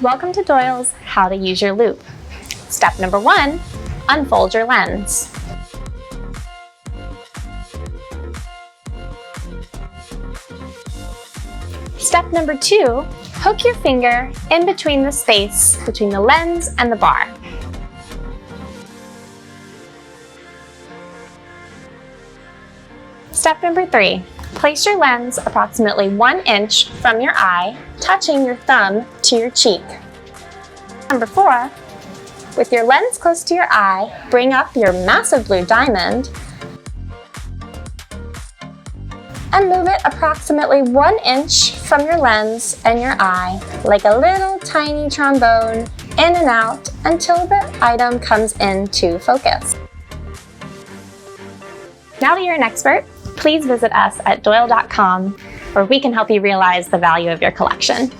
Welcome to Doyle's How to Use Your Loupe. Step number 1, unfold your lens. Step number 2, hook your finger in between the space between the lens and the bar. Step number 3, place your lens approximately 1 inch from your eye, touching your thumb to your cheek. Number 4, with your lens close to your eye, bring up your massive blue diamond and move it approximately 1 inch from your lens and your eye, like a little tiny trombone, in and out until the item comes into focus. Now that you're an expert, please visit us at doyle.com, where we can help you realize the value of your collection.